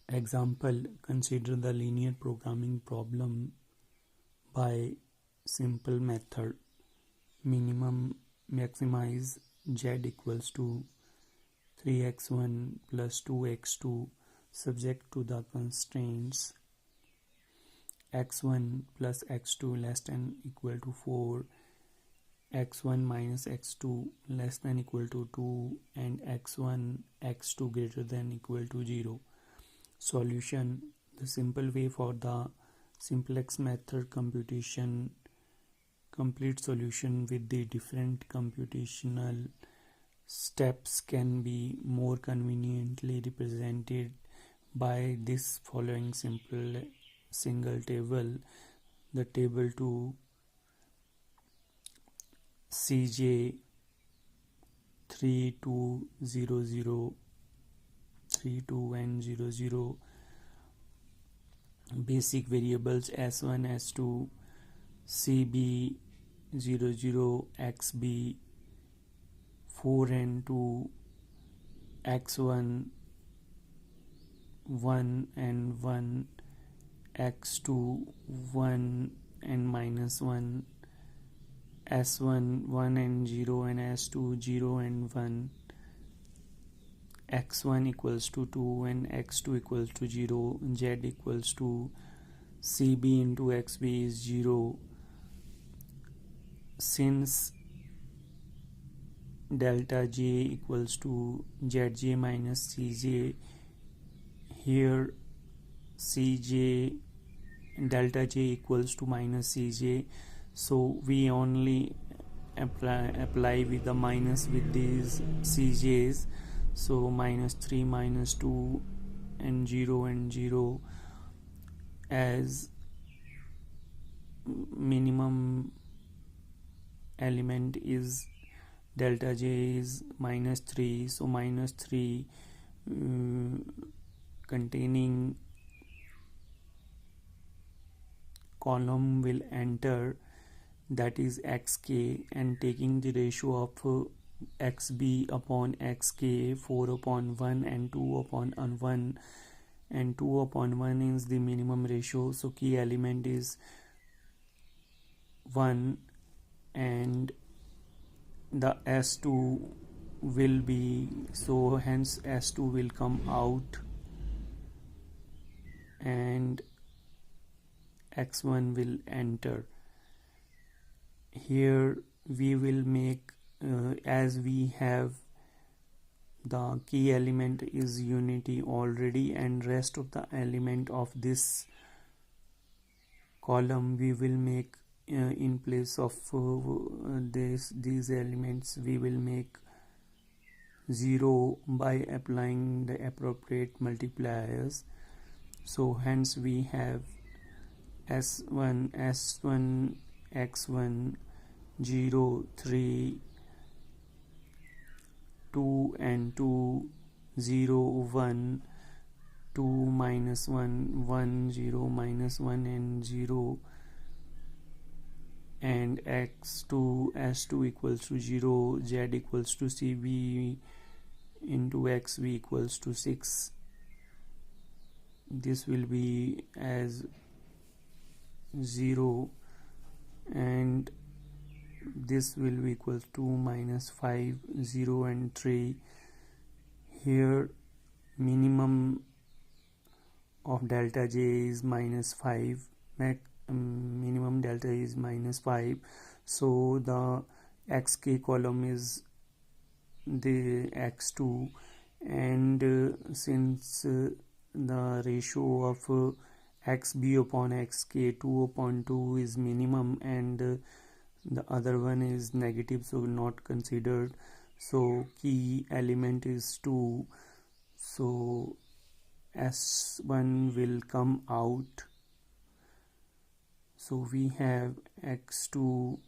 Example, consider the linear programming problem by simple method. Maximize z equals to 3x1 plus 2x2 subject to the constraints x1 plus x2 less than equal to 4, x1 minus x2 less than equal to 2, and x1 x2 greater than equal to 0. Solution: the simple way for the simplex method computation. Complete solution with the different computational steps can be more conveniently represented by this following single table. The table to CJ 3200 32N00 basic variables S1 S2 CB00XB 4N2 X1 1 and 1 X2 1 and minus 1 S1 1 and 0 and S2 0 and 1 x1 equals to 2 and x2 equals to 0, z equals to cb into xb is 0. Since delta j equals to zj minus cj, here cj delta j equals to minus cj, so we only apply with the minus with these cj's. So minus 3 minus 2 and 0 as minimum element is delta j is minus 3, so minus 3 containing column will enter, that is xk, and taking the ratio of xb upon xk 4 upon 1 and 2 upon 1, and 2 upon 1 is the minimum ratio, so key element is 1, and the s2 will be, so hence s2 will come out and x1 will enter. Here we will make as we have the key element is unity already, and rest of the element of this column we will make in place of these elements we will make 0 by applying the appropriate multipliers. So hence we have s1 x1 0 3 2 and 2 0 1 2 minus 1 1 0 minus 1 and 0, and x2 s2 equals to 0, z equals to cb into xv equals to 6. This will be as 0, and this will be equal to minus 5 0 and 3. Here minimum of delta j is minus 5, minimum delta is minus 5, so the xk column is the x2, and since the ratio of xb upon xk 2 upon 2 is minimum, and the other one is negative, so not considered, so key element is 2, so s1 will come out. So we have x2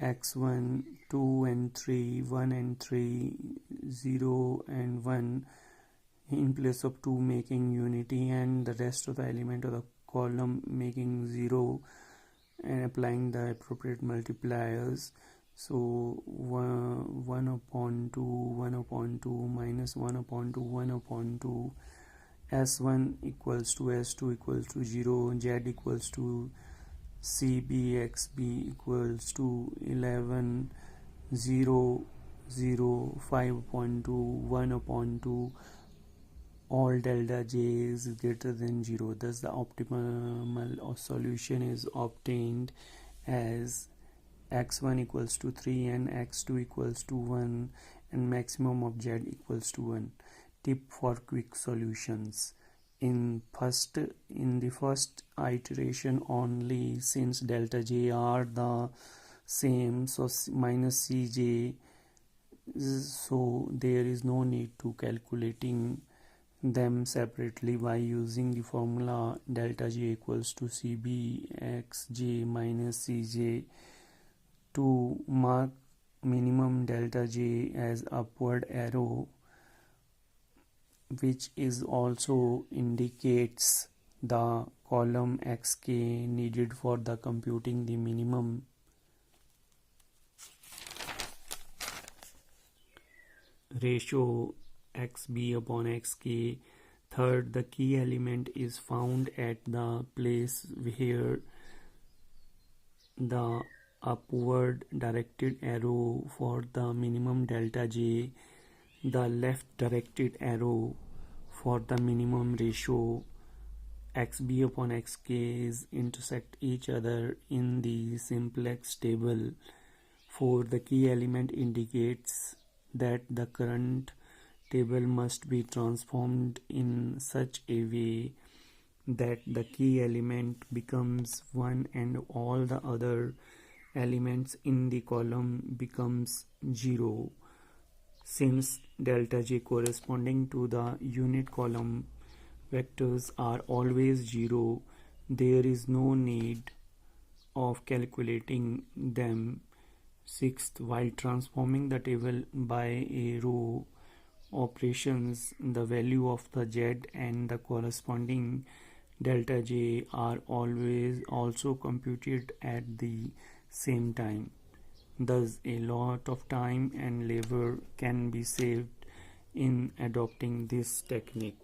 x1 2 and 3 1 and 3 0 and 1 in place of 2 making unity, and the rest of the element of the column making 0 and applying the appropriate multipliers. So 1 upon 2 1 upon 2 minus 1 upon 2 1 upon 2 s1 equals to s2 equals to 0, z equals to cbxb equals to 11 0 0 5.2 1 upon 2, all delta j is greater than 0. Thus the optimal solution is obtained as x1 equals to 3 and x2 equals to 1 and maximum of z equals to 1. Tip for quick solutions: in the first iteration only, since delta j are the same, so minus cj, so there is no need to calculating them separately by using the formula delta j equals to cbxj minus cj. To mark minimum delta j as upward arrow, which is also indicates the column xk needed for the computing the minimum ratio xb upon xk. Third, the key element is found at the place where the upward directed arrow for the minimum delta j, the left directed arrow for the minimum ratio xb upon xk's intersect each other in the simplex table. 4. The key element indicates that the current table must be transformed in such a way that the key element becomes 1 and all the other elements in the column becomes 0. Since delta j corresponding to the unit column vectors are always 0, there is no need of calculating them. 6th, while transforming the table by a row operations, the value of the z and the corresponding delta j are always also computed at the same time. Thus, a lot of time and labor can be saved in adopting this technique.